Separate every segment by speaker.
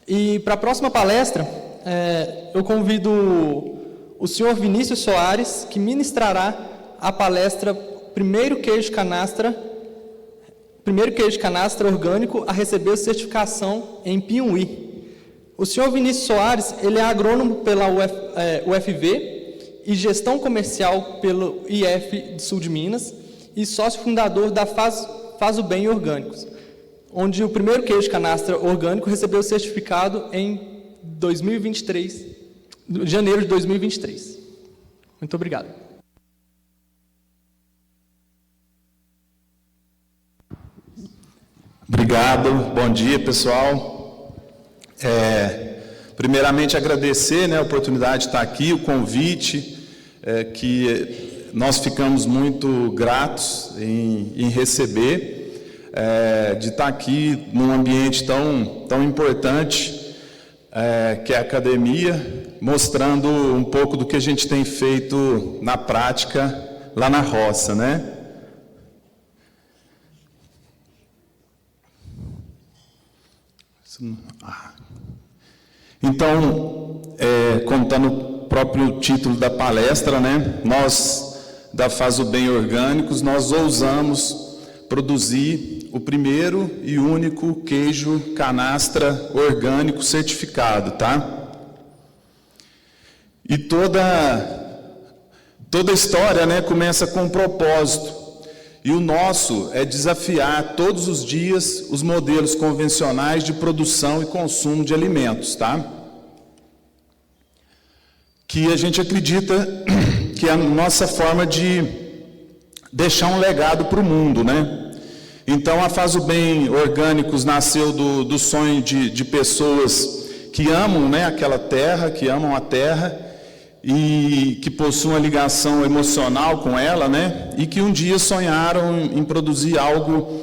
Speaker 1: E para a próxima palestra, eu convido o senhor Vinícius Soares, que ministrará a palestra Primeiro queijo canastra orgânico a receber certificação em Piauí. O senhor Vinícius Soares, ele é agrônomo pela UFV e gestão comercial pelo IF de Sul de Minas e sócio fundador da Faz o Bem Orgânicos, onde o primeiro queijo canastra orgânico recebeu o certificado em 2023, janeiro de 2023. Muito obrigado.
Speaker 2: Obrigado, bom dia, pessoal. Primeiramente, agradecer, a oportunidade de estar aqui, o convite, que nós ficamos muito gratos em receber, de estar aqui num ambiente tão importante, que é a academia, mostrando um pouco do que a gente tem feito na prática lá na roça, Então, como está no próprio título da palestra, nós da Faz o Bem Orgânicos, nós ousamos produzir o primeiro e único queijo canastra orgânico certificado, tá? E toda a história, começa com um propósito. E o nosso é desafiar todos os dias os modelos convencionais de produção e consumo de alimentos, tá? Que a gente acredita que é a nossa forma de deixar um legado para o mundo, Então, a Faz o Bem Orgânicos nasceu do sonho de pessoas que amam, aquela terra, que amam a terra, e que possuem uma ligação emocional com ela, e que um dia sonharam em produzir algo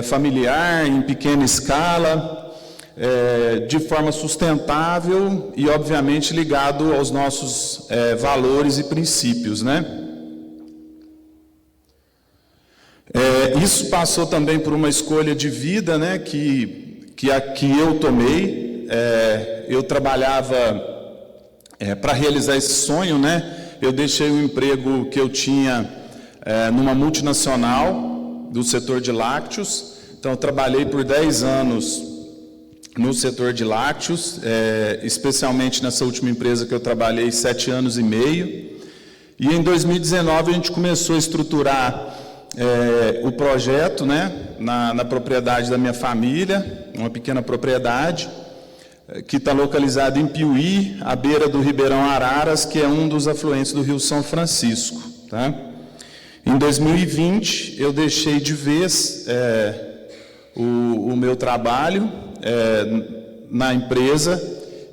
Speaker 2: familiar, em pequena escala, de forma sustentável e, obviamente, ligado aos nossos valores e princípios, Isso passou também por uma escolha de vida, que eu tomei. Eu trabalhava para realizar esse sonho, eu deixei o emprego que eu tinha numa multinacional do setor de lácteos. Então, eu trabalhei por 10 anos no setor de lácteos, especialmente nessa última empresa que eu trabalhei 7 anos e meio. E em 2019 a gente começou a estruturar o projeto, na propriedade da minha família, uma pequena propriedade, que está localizado em Piauí, à beira do Ribeirão Araras, que é um dos afluentes do Rio São Francisco, tá? Em 2020, eu deixei de vez o meu trabalho na empresa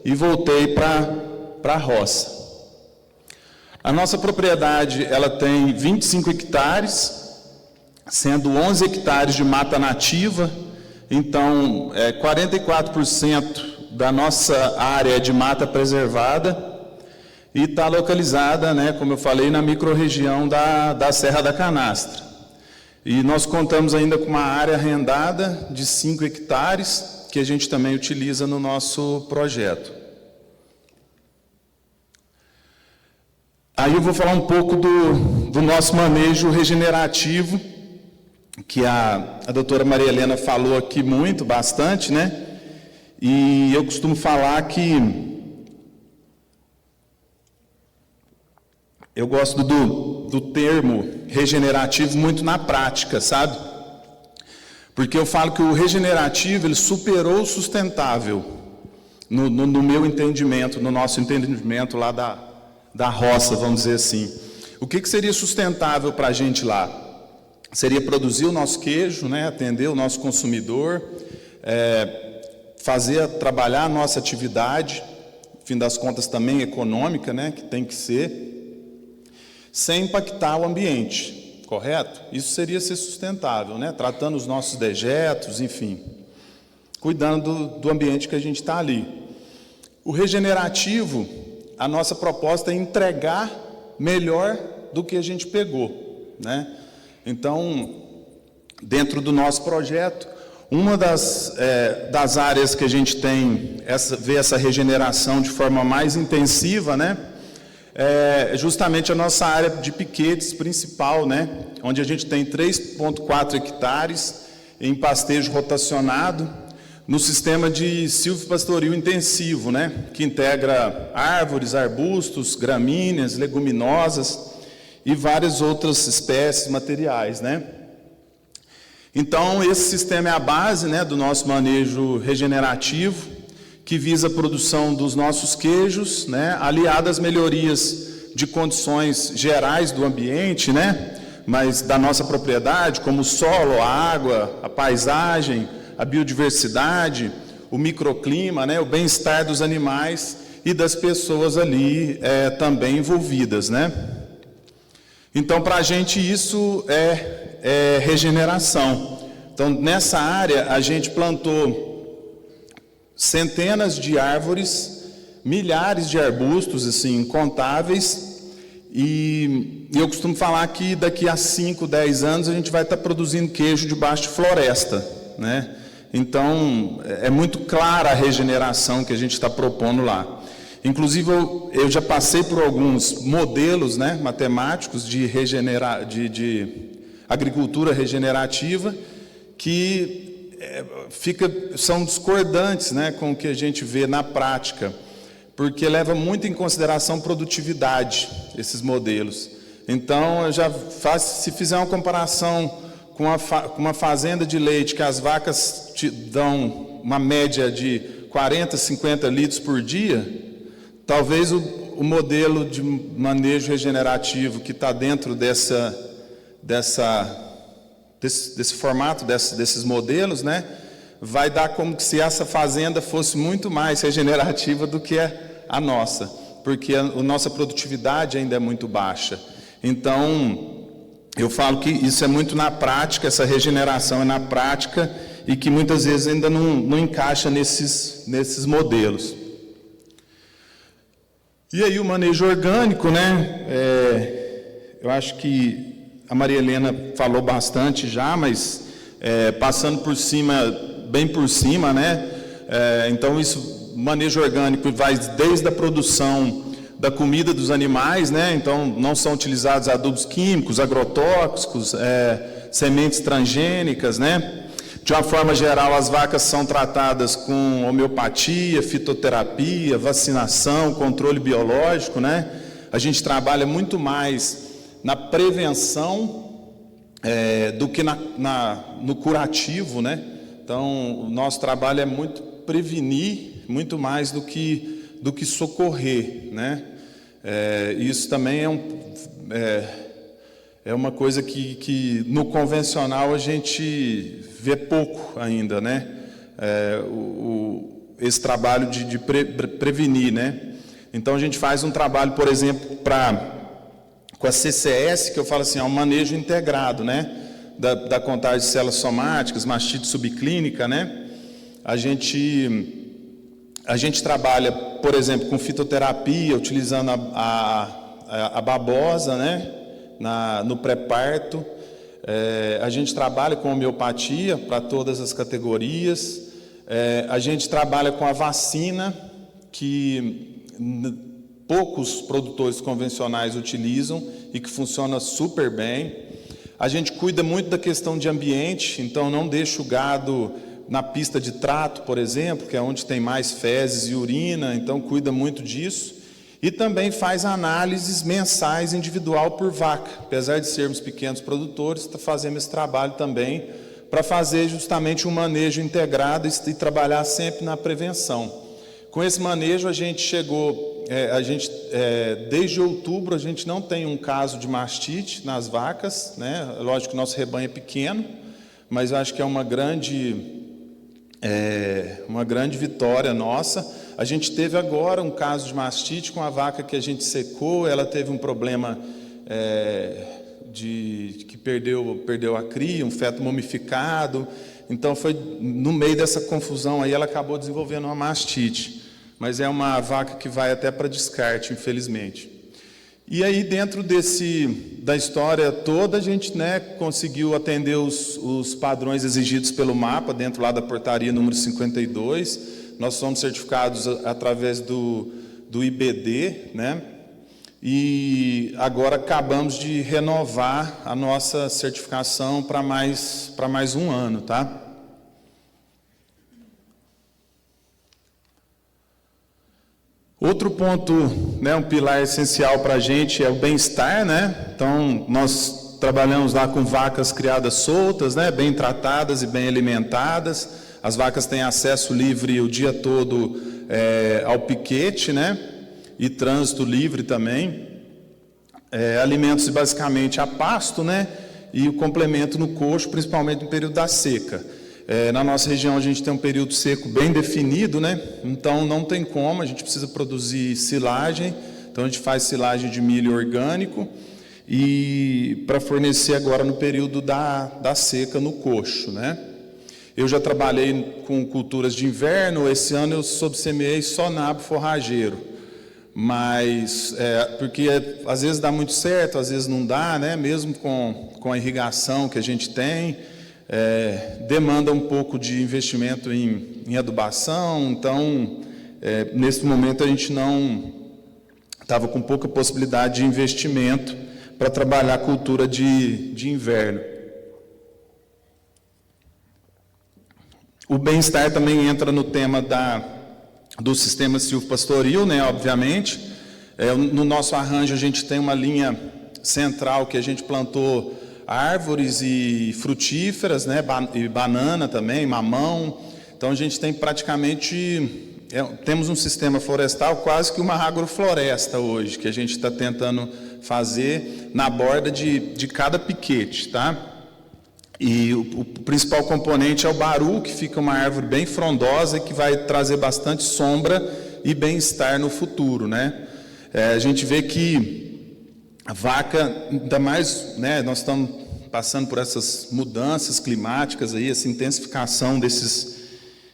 Speaker 2: e voltei para a roça. A nossa propriedade, ela tem 25 hectares, sendo 11 hectares de mata nativa, então 44% da nossa área de mata preservada e está localizada, como eu falei, na microrregião da Serra da Canastra. E nós contamos ainda com uma área arrendada de 5 hectares, que a gente também utiliza no nosso projeto. Aí eu vou falar um pouco do nosso manejo regenerativo, que a doutora Maria Helena falou aqui bastante, E eu costumo falar que eu gosto do termo regenerativo muito na prática, sabe? Porque eu falo que o regenerativo, ele superou o sustentável, no meu entendimento, no nosso entendimento lá da roça, vamos dizer assim. O que seria sustentável para a gente lá? Seria produzir o nosso queijo, atender o nosso consumidor, trabalhar a nossa atividade, no fim das contas também econômica, que tem que ser, sem impactar o ambiente, correto? Isso seria ser sustentável, tratando os nossos dejetos, enfim, cuidando do ambiente que a gente está ali. O regenerativo, a nossa proposta é entregar melhor do que a gente pegou, Então, dentro do nosso projeto, Uma das áreas que a gente vê essa regeneração de forma mais intensiva, né, é justamente a nossa área de piquetes principal, né, onde a gente tem 3,4 hectares em pastejo rotacionado, no sistema de silvopastoril intensivo, né, que integra árvores, arbustos, gramíneas, leguminosas e várias outras espécies materiais, né. Então, esse sistema é a base, né, do nosso manejo regenerativo, que visa a produção dos nossos queijos, né, aliado às melhorias de condições gerais do ambiente, né, mas da nossa propriedade, como o solo, a água, a paisagem, a biodiversidade, o microclima, né, o bem-estar dos animais e das pessoas ali também envolvidas, né. Então, para a gente isso é regeneração. Então, nessa área, a gente plantou centenas de árvores, milhares de arbustos, assim, incontáveis, e eu costumo falar que daqui a 5, 10 anos a gente vai estar produzindo queijo debaixo de floresta, né? Então, é muito clara a regeneração que a gente está propondo lá. Inclusive, eu já passei por alguns modelos, né, matemáticos de agricultura regenerativa que são discordantes, né, com o que a gente vê na prática, porque leva muito em consideração produtividade, esses modelos. Então, se fizer uma comparação com uma fazenda de leite, que as vacas te dão uma média de 40, 50 litros por dia, talvez o modelo de manejo regenerativo que está dentro desse formato, desses modelos, né, vai dar como se essa fazenda fosse muito mais regenerativa do que a nossa, porque a nossa produtividade ainda é muito baixa. Então, eu falo que isso é muito na prática, essa regeneração é na prática e que muitas vezes ainda não encaixa nesses modelos. E aí o manejo orgânico, né, eu acho que a Maria Helena falou bastante já, mas passando por cima, bem por cima, né, então o manejo orgânico vai desde a produção da comida dos animais, né, então não são utilizados adubos químicos, agrotóxicos, sementes transgênicas, né. De uma forma geral, as vacas são tratadas com homeopatia, fitoterapia, vacinação, controle biológico, né? A gente trabalha muito mais na prevenção do que no curativo, né? Então, o nosso trabalho é muito prevenir, muito mais do que socorrer, né? Isso também é uma coisa que no convencional a gente vê pouco ainda, né? Esse trabalho de prevenir, né? Então a gente faz um trabalho, por exemplo, com a CCS, que eu falo assim, é um manejo integrado, né? Da contagem de células somáticas, mastite subclínica, né? A gente trabalha, por exemplo, com fitoterapia, utilizando a babosa, né? No pré-parto. A gente trabalha com homeopatia para todas as categorias. A gente trabalha com a vacina, que poucos produtores convencionais utilizam e que funciona super bem. A gente cuida muito da questão de ambiente, então não deixa o gado na pista de trato, por exemplo, que é onde tem mais fezes e urina, então cuida muito disso. E também faz análises mensais individual por vaca. Apesar de sermos pequenos produtores, fazemos esse trabalho também para fazer justamente um manejo integrado e trabalhar sempre na prevenção. Com esse manejo a gente chegou, desde outubro a gente não tem um caso de mastite nas vacas, né? Lógico que o nosso rebanho é pequeno, mas eu acho que é uma grande vitória nossa. A gente teve agora um caso de mastite com a vaca que a gente secou, ela teve um problema que perdeu a cria, um feto mumificado, então foi no meio dessa confusão aí ela acabou desenvolvendo uma mastite, mas é uma vaca que vai até para descarte, infelizmente. E aí, dentro da história toda, a gente, né, conseguiu atender os padrões exigidos pelo MAPA, dentro lá da portaria número 52. Nós somos certificados através do IBD, né? E agora acabamos de renovar a nossa certificação para mais um ano, tá? Outro ponto, né, um pilar essencial para a gente é o bem-estar, né? Então, nós trabalhamos lá com vacas criadas soltas, né, bem tratadas e bem alimentadas. As vacas têm acesso livre o dia todo ao piquete, né? E trânsito livre também. Alimentos basicamente a pasto, né? E o complemento no coxo, principalmente no período da seca. Na nossa região a gente tem um período seco bem definido, né? Então não tem como, a gente precisa produzir silagem. Então a gente faz silagem de milho orgânico e para fornecer agora no período da seca no coxo, né? Eu já trabalhei com culturas de inverno, esse ano eu subsemeei só nabo forrageiro. Mas, porque às vezes dá muito certo, às vezes não dá, né? Mesmo com a irrigação que a gente tem, demanda um pouco de investimento em adubação, então, nesse momento a gente não estava com pouca possibilidade de investimento para trabalhar a cultura de inverno. O bem-estar também entra no tema do sistema silvopastoril, né, obviamente. No nosso arranjo a gente tem uma linha central que a gente plantou árvores e frutíferas, né, e banana também, mamão. Então a gente tem praticamente, temos um sistema florestal quase que uma agrofloresta hoje, que a gente está tentando fazer na borda de cada piquete, tá? E o principal componente é o baru, que fica uma árvore bem frondosa e que vai trazer bastante sombra e bem-estar no futuro, né? A gente vê que a vaca, ainda mais, né, nós estamos passando por essas mudanças climáticas aí, essa intensificação desses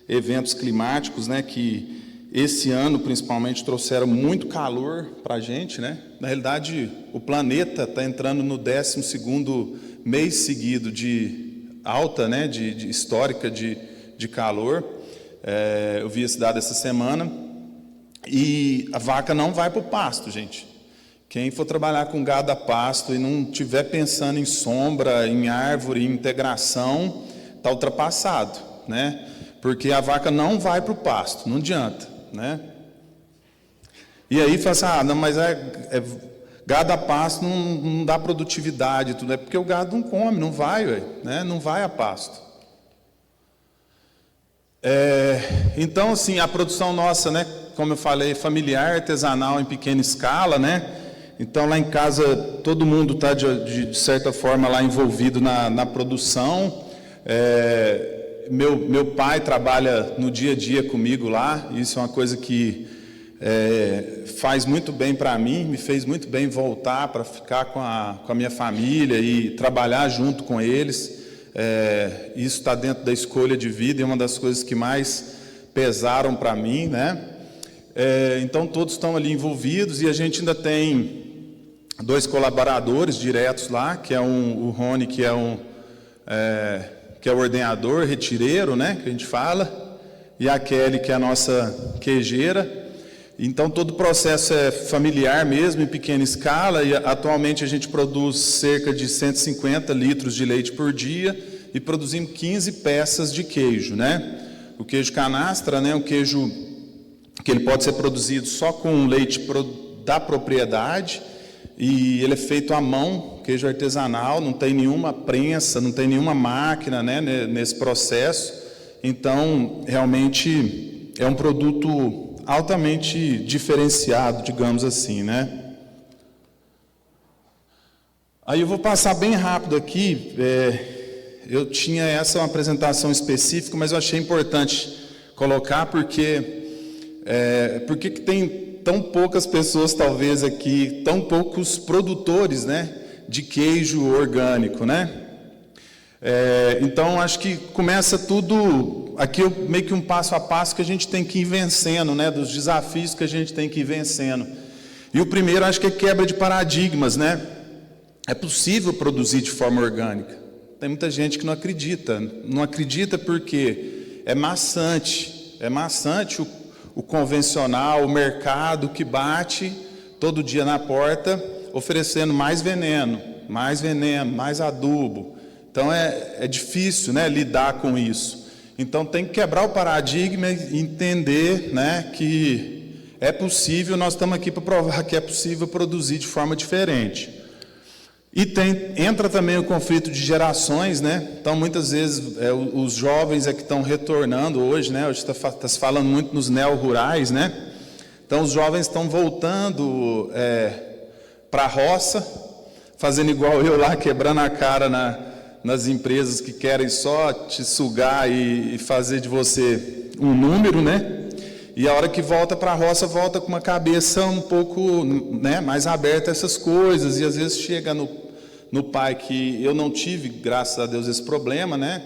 Speaker 2: eventos climáticos, né, que esse ano principalmente trouxeram muito calor para a gente, né? Na realidade, o planeta está entrando no 12º mês seguido de alta, né, de histórica de calor. Eu vi esse dado essa semana. E a vaca não vai para o pasto, gente. Quem for trabalhar com gado a pasto e não estiver pensando em sombra, em árvore, em integração, está ultrapassado, né? Porque a vaca não vai para o pasto, não adianta, né? E aí fala assim, não, mas gado a pasto não dá produtividade, tudo é porque o gado não come, não vai, né? Não vai a pasto. Então, assim, a produção nossa, né, como eu falei, familiar, artesanal, em pequena escala, né? Então, lá em casa, todo mundo está, de certa forma, lá envolvido na produção. Meu pai trabalha no dia a dia comigo lá, isso é uma coisa que faz muito bem para mim, me fez muito bem voltar para ficar com a minha família e trabalhar junto com eles. Isso está dentro da escolha de vida e é uma das coisas que mais pesaram para mim, né? Então todos estão ali envolvidos e a gente ainda tem 2 colaboradores diretos lá, que é o Rony, que é o ordenador, retireiro, né, que a gente fala, e a Kelly, que é a nossa queijeira. Então, todo o processo é familiar mesmo, em pequena escala, e atualmente a gente produz cerca de 150 litros de leite por dia e produzimos 15 peças de queijo, né? O queijo canastra, né, um queijo que ele pode ser produzido só com leite da propriedade, e ele é feito à mão, queijo artesanal, não tem nenhuma prensa, não tem nenhuma máquina, né, nesse processo. Então, realmente é um produto altamente diferenciado, digamos assim, né? Aí eu vou passar bem rápido aqui. Eu tinha uma apresentação específica, mas eu achei importante colocar porque que tem tão poucas pessoas, talvez, aqui, tão poucos produtores, né, de queijo orgânico, né? Então, acho que começa tudo, aqui meio que um passo a passo que a gente tem que ir vencendo, né, dos desafios que a gente tem que ir vencendo. E o primeiro, acho que é quebra de paradigmas, né? É possível produzir de forma orgânica. Tem muita gente que não acredita. Não acredita porque é maçante. É maçante o convencional, o mercado que bate todo dia na porta, oferecendo mais veneno, mais adubo. Então é difícil, né, lidar com isso. Então tem que quebrar o paradigma e entender, né, que é possível, nós estamos aqui para provar que é possível produzir de forma diferente. E entra também o conflito de gerações, né? Então muitas vezes os jovens que estão retornando hoje, né? Hoje está se falando muito nos neo-rurais, né? Então os jovens estão voltando para a roça, fazendo igual eu lá, quebrando a cara nas empresas que querem só te sugar e fazer de você um número, né? E a hora que volta para a roça, volta com uma cabeça um pouco, né, mais aberta a essas coisas. E às vezes chega no pai que eu não tive, graças a Deus, esse problema, né?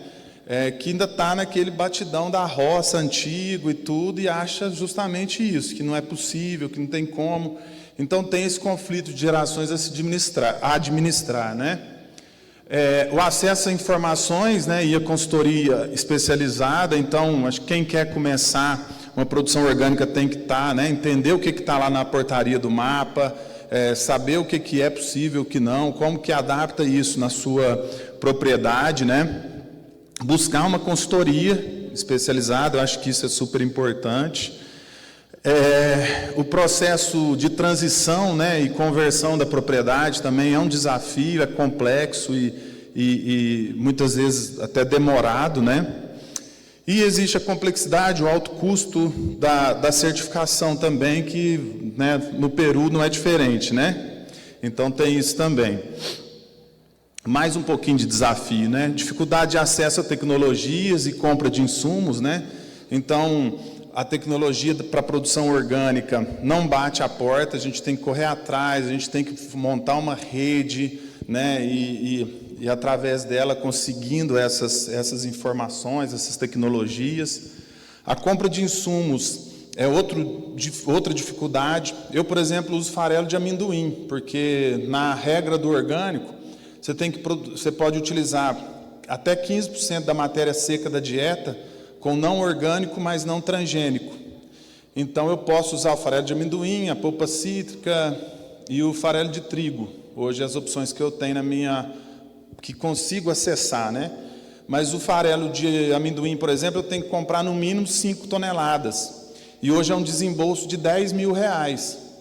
Speaker 2: Que ainda está naquele batidão da roça antigo e tudo, e acha justamente isso, que não é possível, que não tem como. Então tem esse conflito de gerações a se administrar, né? O acesso a informações, né, e a consultoria especializada. Então, acho que quem quer começar uma produção orgânica tem que estar, né, entender o que está lá na portaria do mapa, saber o que é possível, o que não, como que adapta isso na sua propriedade, né? Buscar uma consultoria especializada, eu acho que isso é super importante. O processo de transição, né, e conversão da propriedade também é um desafio, é complexo e muitas vezes até demorado, né? E existe a complexidade, o alto custo da certificação também, que, né, no Peru não é diferente, né? Então tem isso também. Mais um pouquinho de desafio, né? Dificuldade de acesso a tecnologias e compra de insumos, né? Então, a tecnologia para a produção orgânica não bate a porta, a gente tem que correr atrás, a gente tem que montar uma rede, né? E através dela conseguindo essas informações, essas tecnologias. A compra de insumos é outra dificuldade. Eu, por exemplo, uso farelo de amendoim, porque na regra do orgânico, você pode utilizar até 15% da matéria seca da dieta com não orgânico, mas não transgênico. Então eu posso usar o farelo de amendoim, a polpa cítrica e o farelo de trigo. Hoje as opções que eu tenho que consigo acessar, né? Mas o farelo de amendoim, por exemplo, eu tenho que comprar no mínimo 5 toneladas. E hoje é um desembolso de R$10 mil.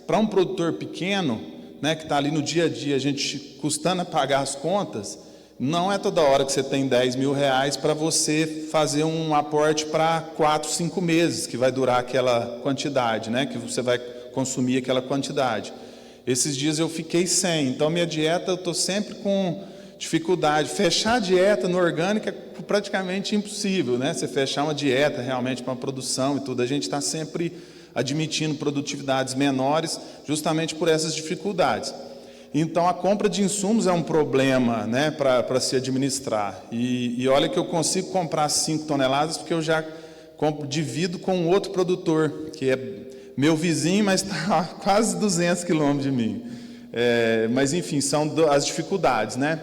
Speaker 2: Para um produtor pequeno, né, que está ali no dia a dia, a gente custando a pagar as contas, não é toda hora que você tem R$10 mil para você fazer um aporte para 4, 5 meses, que vai durar aquela quantidade, né, que você vai consumir aquela quantidade. Esses dias eu fiquei sem, então minha dieta eu estou sempre com dificuldade. Fechar a dieta no orgânico é praticamente impossível, né? Você fechar uma dieta realmente para uma produção e tudo, a gente está sempre admitindo produtividades menores justamente por essas dificuldades. Então a compra de insumos é um problema, né, para se administrar. E olha que eu consigo comprar 5 toneladas porque eu já divido com outro produtor, que é meu vizinho, mas está a quase 200 quilômetros de mim. Mas enfim, são as dificuldades, né?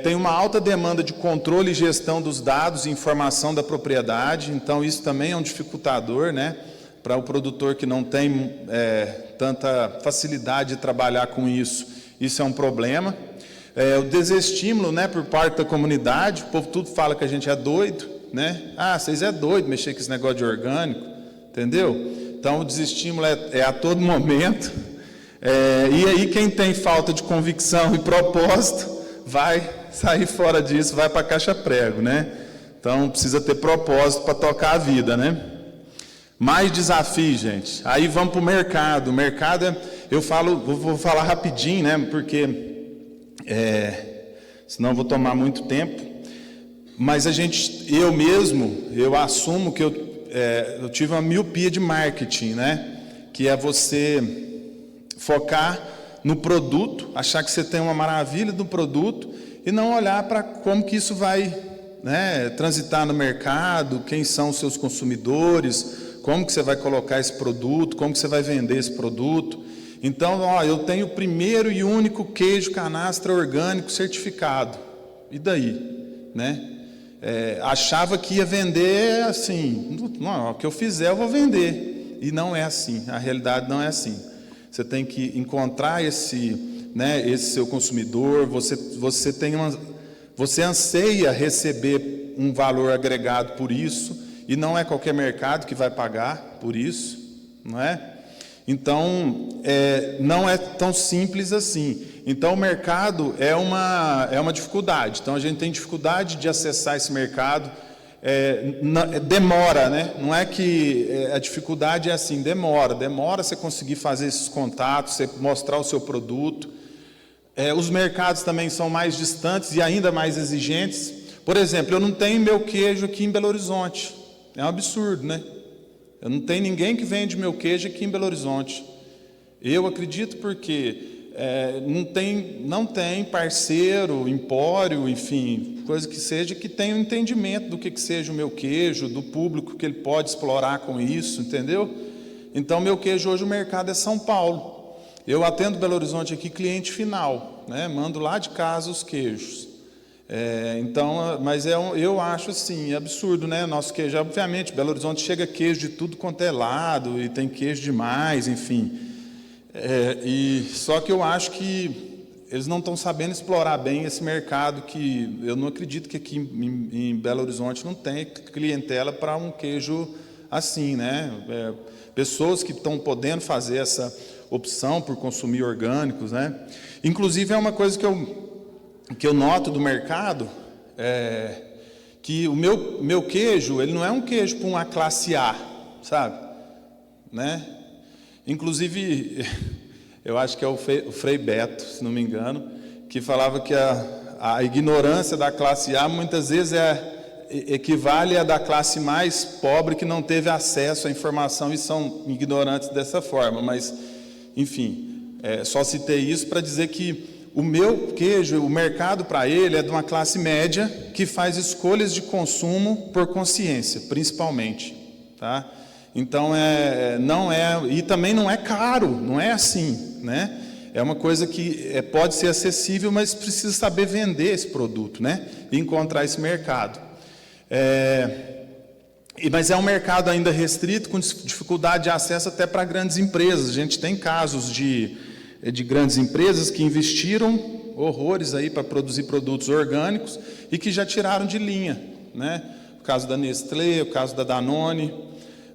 Speaker 2: Tem uma alta demanda de controle e gestão dos dados e informação da propriedade, então isso também é um dificultador, né, para o produtor que não tem tanta facilidade de trabalhar com isso. Isso é um problema. O desestímulo, né, por parte da comunidade, o povo tudo fala que a gente é doido, né? Vocês é doido mexer com esse negócio de orgânico, entendeu? Então o desestímulo é a todo momento. E aí quem tem falta de convicção e propósito vai sair fora disso, vai para a caixa prego, né? Então precisa ter propósito para tocar a vida, né? Mais desafio, gente. Aí vamos para o mercado. O mercado, vou falar rapidinho, né? Porque senão eu vou tomar muito tempo. Mas eu assumo que eu tive uma miopia de marketing, né? Que é você focar no produto, achar que você tem uma maravilha do produto e não olhar para como que isso vai, né, transitar no mercado, quem são os seus consumidores, como que você vai colocar esse produto, como que você vai vender esse produto. Então, eu tenho o primeiro e único queijo canastra orgânico certificado. E daí, né? Achava que ia vender assim, não, o que eu fizer eu vou vender. E não é assim, a realidade não é assim. Você tem que encontrar esse seu consumidor, você anseia receber um valor agregado por isso, e não é qualquer mercado que vai pagar por isso, não é? Então, não é tão simples assim. Então, o mercado é uma dificuldade. Então, a gente tem dificuldade de acessar esse mercado. Demora, né? Não é que a dificuldade é assim, demora você conseguir fazer esses contatos, você mostrar o seu produto. Os mercados também são mais distantes e ainda mais exigentes. Por exemplo, eu não tenho meu queijo aqui em Belo Horizonte. É um absurdo, né? Eu não tenho ninguém que vende meu queijo aqui em Belo Horizonte. Eu acredito porque não tem parceiro, empório, enfim, coisa que seja que tenha um entendimento do que seja o meu queijo, do público que ele pode explorar com isso, entendeu? Então, meu queijo hoje o mercado é São Paulo. Eu atendo Belo Horizonte aqui, cliente final, né? Mando lá de casa os queijos. Mas eu acho assim, absurdo, né? Nosso queijo, obviamente, Belo Horizonte chega queijo de tudo quanto é lado, e tem queijo demais, enfim. Só que eu acho que eles não estão sabendo explorar bem esse mercado, que eu não acredito que aqui em Belo Horizonte não tem clientela para um queijo assim, né? Pessoas que estão podendo fazer essa opção por consumir orgânicos, né? Inclusive, é uma coisa que eu noto do mercado, que o meu queijo, ele não é um queijo para uma classe A, sabe? Né? Inclusive, eu acho que é o Frei Beto, se não me engano, que falava que a ignorância da classe A muitas vezes equivale à da classe mais pobre que não teve acesso à informação e são ignorantes dessa forma, mas, enfim, só citei isso para dizer que o meu queijo, o mercado para ele é de uma classe média que faz escolhas de consumo por consciência, principalmente, tá? Então, e também não é caro, não é assim, né? É uma coisa que pode ser acessível, mas precisa saber vender esse produto, né? E encontrar esse mercado. Mas é um mercado ainda restrito, com dificuldade de acesso até para grandes empresas. A gente tem casos de grandes empresas que investiram horrores aí para produzir produtos orgânicos e que já tiraram de linha, né? O caso da Nestlé, o caso da Danone,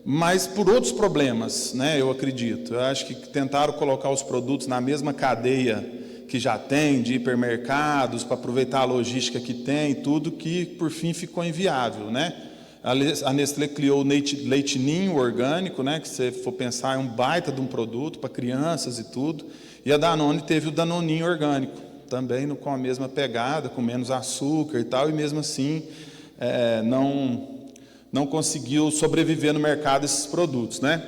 Speaker 2: mas por outros problemas, né? Eu acredito. Eu acho que tentaram colocar os produtos na mesma cadeia que já tem, de hipermercados, para aproveitar a logística que tem, tudo que por fim ficou inviável, né? A Nestlé criou o Leite Ninho orgânico, né? Que se for pensar é um baita de um produto para crianças e tudo. E a Danone teve o Danoninho orgânico, também com a mesma pegada, com menos açúcar e tal, e mesmo assim não conseguiu sobreviver no mercado esses produtos, né?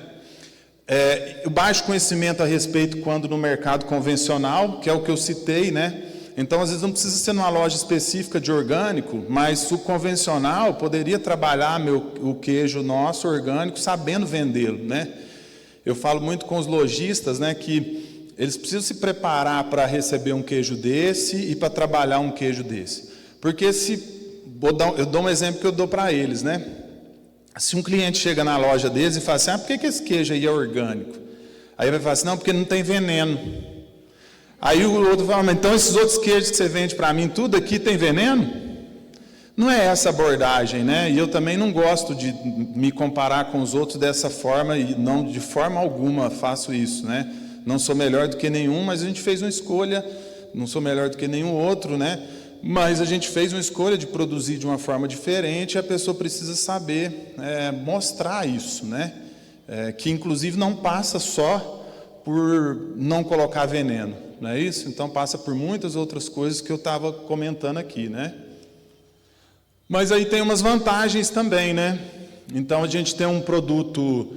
Speaker 2: O baixo conhecimento a respeito quando no mercado convencional, que é o que eu citei, né? Então, às vezes, não precisa ser numa loja específica de orgânico, mas o convencional poderia trabalhar o queijo nosso orgânico sabendo vendê-lo, né? Eu falo muito com os lojistas, né, que eles precisam se preparar para receber um queijo desse e para trabalhar um queijo desse. Porque eu dou um exemplo que eu dou para eles, né? Se um cliente chega na loja deles e fala assim, por que esse queijo aí é orgânico? Aí vai falar assim, não, porque não tem veneno. Aí o outro fala, mas então esses outros queijos que você vende para mim, tudo aqui tem veneno? Não é essa abordagem, né? E eu também não gosto de me comparar com os outros dessa forma, e não de forma alguma faço isso, né? Não sou melhor do que nenhum, mas a gente fez uma escolha, não sou melhor do que nenhum outro, né? Mas a gente fez uma escolha de produzir de uma forma diferente, e a pessoa precisa saber mostrar isso, né? Que inclusive não passa só por não colocar veneno, não é isso? Então passa por muitas outras coisas que eu estava comentando aqui, né? Mas aí tem umas vantagens também, né? Então a gente tem um produto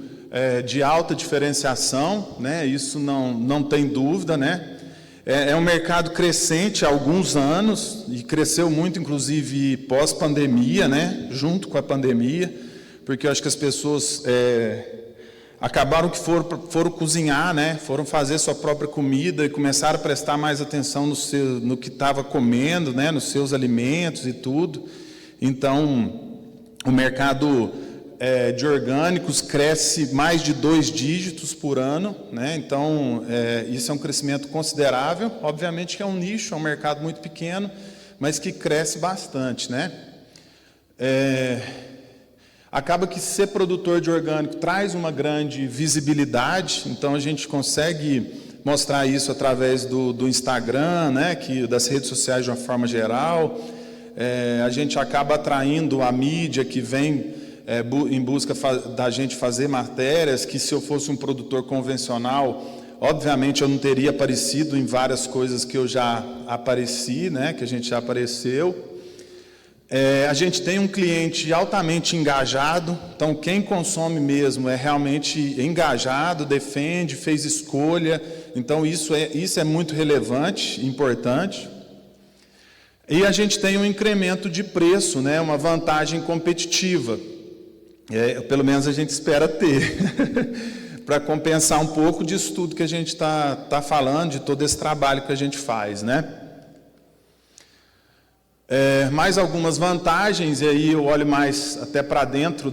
Speaker 2: de alta diferenciação, né? Isso não tem dúvida, né? É um mercado crescente há alguns anos, e cresceu muito, inclusive, pós-pandemia, né? Junto com a pandemia, porque eu acho que as pessoas acabaram que foram cozinhar, né? Foram fazer sua própria comida e começaram a prestar mais atenção no que estava comendo, né? Nos seus alimentos e tudo. Então, o mercado de orgânicos cresce mais de 2 dígitos por ano, né? Então, isso é um crescimento considerável. Obviamente que é um nicho, é um mercado muito pequeno, mas que cresce bastante, né? Acaba que ser produtor de orgânico traz uma grande visibilidade, então a gente consegue mostrar isso através do Instagram, né, das redes sociais de uma forma geral. A gente acaba atraindo a mídia que vem em busca da gente fazer matérias, que se eu fosse um produtor convencional, obviamente eu não teria aparecido em várias coisas que eu já apareci, né, que a gente já apareceu. A gente tem um cliente altamente engajado, então quem consome mesmo é realmente engajado, defende, fez escolha, então isso é muito relevante, importante. E a gente tem um incremento de preço, né, uma vantagem competitiva, pelo menos a gente espera ter, para compensar um pouco disso tudo que a gente está falando, de todo esse trabalho que a gente faz, né? Mais algumas vantagens, e aí eu olho mais até para dentro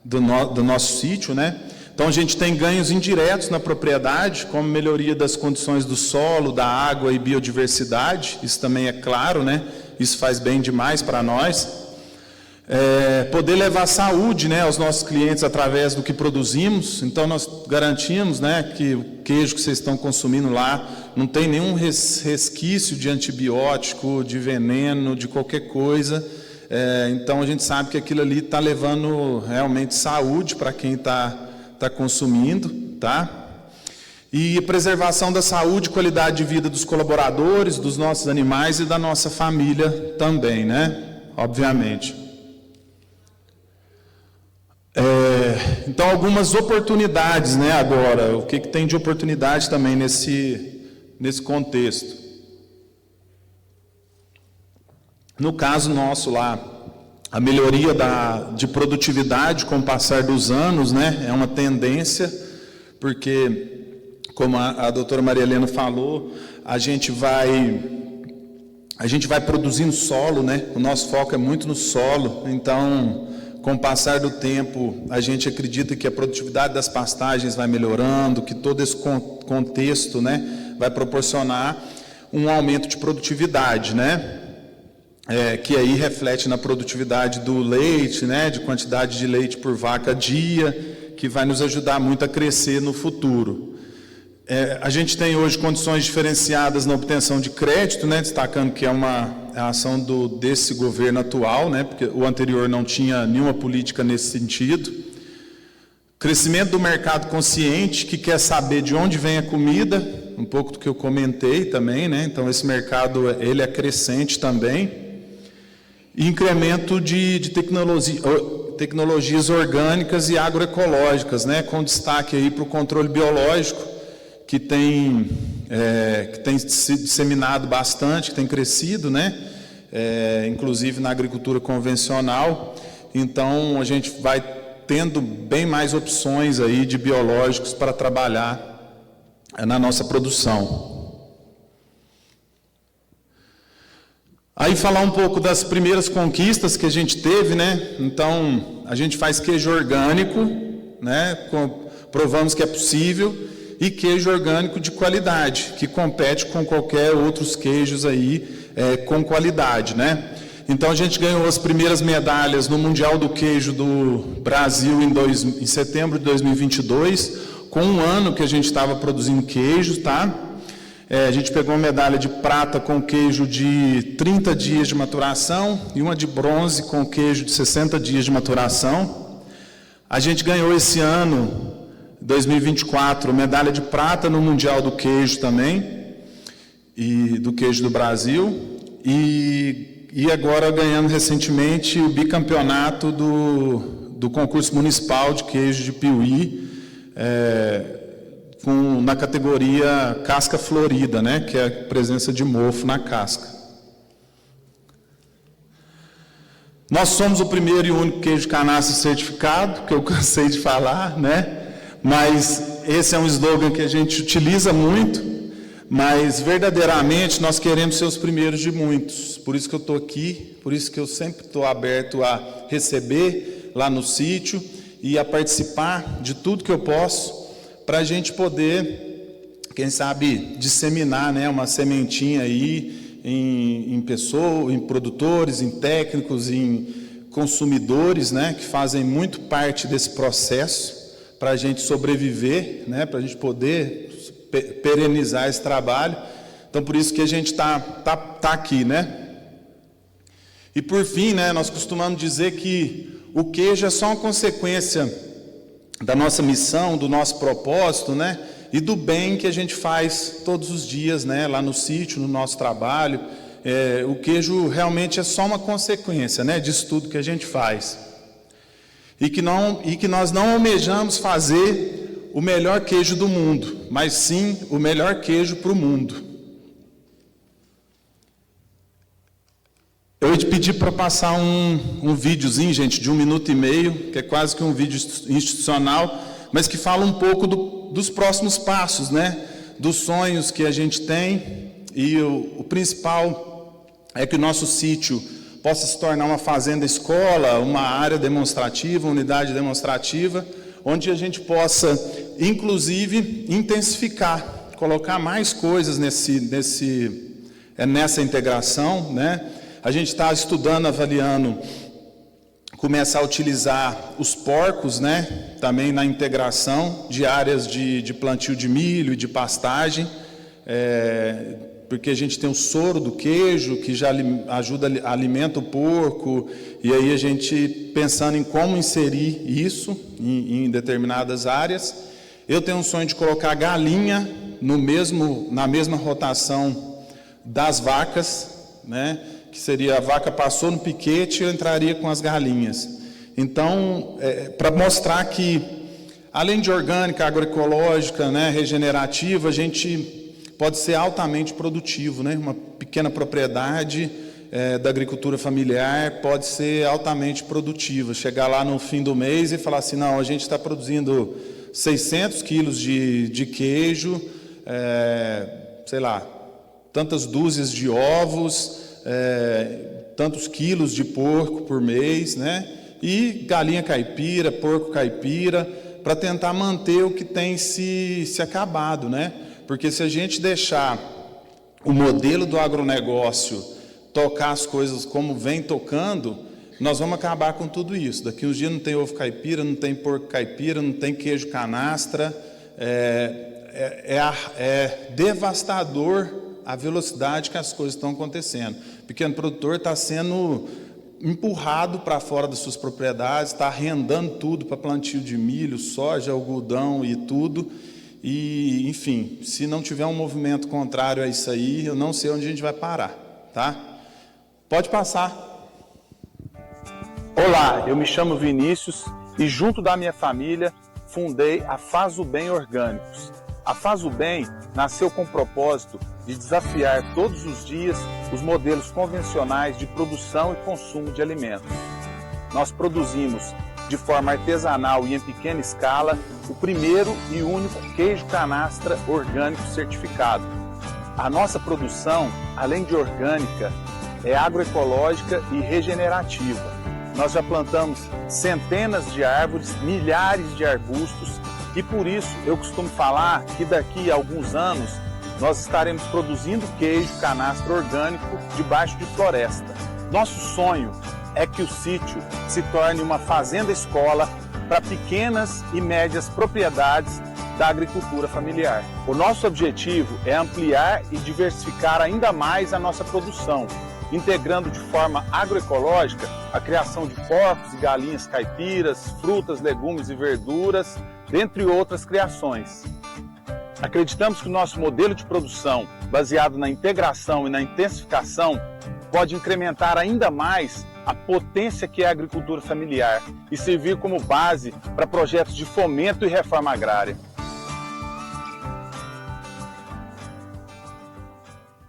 Speaker 2: do nosso sítio, né? Então a gente tem ganhos indiretos na propriedade, como melhoria das condições do solo, da água e biodiversidade, isso também é claro, né? Isso faz bem demais para nós. Poder levar saúde, né, aos nossos clientes através do que produzimos, então nós garantimos, né, que o queijo que vocês estão consumindo lá não tem nenhum resquício de antibiótico, de veneno, de qualquer coisa, então a gente sabe que aquilo ali está levando realmente saúde para quem está consumindo, tá? E preservação da saúde e qualidade de vida dos colaboradores, dos nossos animais e da nossa família também, né, obviamente. Então, algumas oportunidades, né, agora, o que tem de oportunidade também nesse contexto. No caso nosso lá, a melhoria de produtividade com o passar dos anos, né, é uma tendência, porque, como a doutora Maria Helena falou, a gente vai produzindo solo, né, o nosso foco é muito no solo, então, com o passar do tempo, a gente acredita que a produtividade das pastagens vai melhorando, que todo esse contexto, né, vai proporcionar um aumento de produtividade, né, que aí reflete na produtividade do leite, né, de quantidade de leite por vaca dia, que vai nos ajudar muito a crescer no futuro. A gente tem hoje condições diferenciadas na obtenção de crédito, né, destacando que é a ação desse governo atual, né, porque o anterior não tinha nenhuma política nesse sentido. Crescimento do mercado consciente, que quer saber de onde vem a comida, um pouco do que eu comentei também, né, então esse mercado ele é crescente também. E incremento de tecnologias orgânicas e agroecológicas, né, com destaque aí para o controle biológico, que tem se disseminado bastante, que tem crescido, né? Inclusive na agricultura convencional. Então, a gente vai tendo bem mais opções aí de biológicos para trabalhar na nossa produção. Aí falar um pouco das primeiras conquistas que a gente teve, né? Então, a gente faz queijo orgânico, né? Provamos que é possível. E queijo orgânico de qualidade, que compete com qualquer outros queijos aí com qualidade, né? Então a gente ganhou as primeiras medalhas no Mundial do Queijo do Brasil em setembro de 2022, com um ano que a gente estava produzindo queijo, tá? A gente pegou uma medalha de prata com queijo de 30 dias de maturação e uma de bronze com queijo de 60 dias de maturação. A gente ganhou esse ano 2024, medalha de prata no Mundial do Queijo também, e do Queijo do Brasil, e agora ganhando recentemente o bicampeonato do concurso municipal de queijo de Piuí, na categoria casca florida, né, que é a presença de mofo na casca. Nós somos o primeiro e único queijo canastra certificado, que eu cansei de falar, né? Mas esse é um slogan que a gente utiliza muito, mas verdadeiramente nós queremos ser os primeiros de muitos. Por isso que eu estou aqui, por isso que eu sempre estou aberto a receber lá no sítio e a participar de tudo que eu posso, para a gente poder, quem sabe, disseminar, né, uma sementinha aí em pessoas, em produtores, em técnicos, em consumidores, né, que fazem muito parte desse processo, para a gente sobreviver, né, para a gente poder perenizar esse trabalho. Então, por isso que a gente tá aqui, né? E por fim, né, nós costumamos dizer que o queijo é só uma consequência da nossa missão, do nosso propósito, né, e do bem que a gente faz todos os dias, né, lá no sítio, no nosso trabalho. O queijo realmente é só uma consequência, né, disso tudo que a gente faz. E que nós não almejamos fazer o melhor queijo do mundo, mas sim o melhor queijo para o mundo. Eu ia te pedir para passar um videozinho, gente, de 1 minuto e meio, que é quase que um vídeo institucional, mas que fala um pouco dos próximos passos, né? Dos sonhos que a gente tem, e o principal é que o nosso sítio possa se tornar uma fazenda escola, uma área demonstrativa, uma unidade demonstrativa, onde a gente possa, inclusive, intensificar, colocar mais coisas nessa integração, né? A gente está estudando, avaliando, começar a utilizar os porcos, né? Também na integração de áreas de plantio de milho e de pastagem, porque a gente tem o soro do queijo, que já ajuda, alimenta o porco, e aí a gente pensando em como inserir isso em determinadas áreas. Eu tenho um sonho de colocar galinha na mesma rotação das vacas, né? Que seria a vaca passou no piquete e eu entraria com as galinhas. Então, para mostrar que, além de orgânica, agroecológica, né, regenerativa, a gente pode ser altamente produtivo, né? Uma pequena propriedade da agricultura familiar pode ser altamente produtiva. Chegar lá no fim do mês e falar assim, não, a gente está produzindo 600 quilos de queijo, sei lá, tantas dúzias de ovos, tantos quilos de porco por mês, né? E galinha caipira, porco caipira, para tentar manter o que tem se acabado, né? Porque se a gente deixar o modelo do agronegócio tocar as coisas como vem tocando, nós vamos acabar com tudo isso. Daqui uns dias não tem ovo caipira, não tem porco caipira, não tem queijo canastra. É devastador a velocidade que as coisas estão acontecendo. O pequeno produtor está sendo empurrado para fora das suas propriedades, está arrendando tudo para plantio de milho, soja, algodão e tudo. E, enfim, se não tiver um movimento contrário a isso aí, eu não sei onde a gente vai parar, tá? Pode passar. Olá, eu me chamo Vinícius e junto da minha família fundei a Faz o Bem Orgânicos. A Faz o Bem nasceu com o propósito de desafiar todos os dias os modelos convencionais de produção e consumo de alimentos. Nós produzimos de forma artesanal e em pequena escala o primeiro e único queijo canastra orgânico certificado. A nossa produção, além de orgânica, é agroecológica e regenerativa. Nós já plantamos centenas de árvores, milhares de arbustos e por isso eu costumo falar que daqui a alguns anos nós estaremos produzindo queijo canastra orgânico debaixo de floresta. Nosso sonho é que o sítio se torne uma fazenda escola para pequenas e médias propriedades da agricultura familiar. O nosso objetivo é ampliar e diversificar ainda mais a nossa produção, integrando de forma agroecológica a criação de porcos e galinhas caipiras, frutas, legumes e verduras, dentre outras criações. Acreditamos que o nosso modelo de produção, baseado na integração e na intensificação, pode incrementar ainda mais a potência que é a agricultura familiar e servir como base para projetos de fomento e reforma agrária.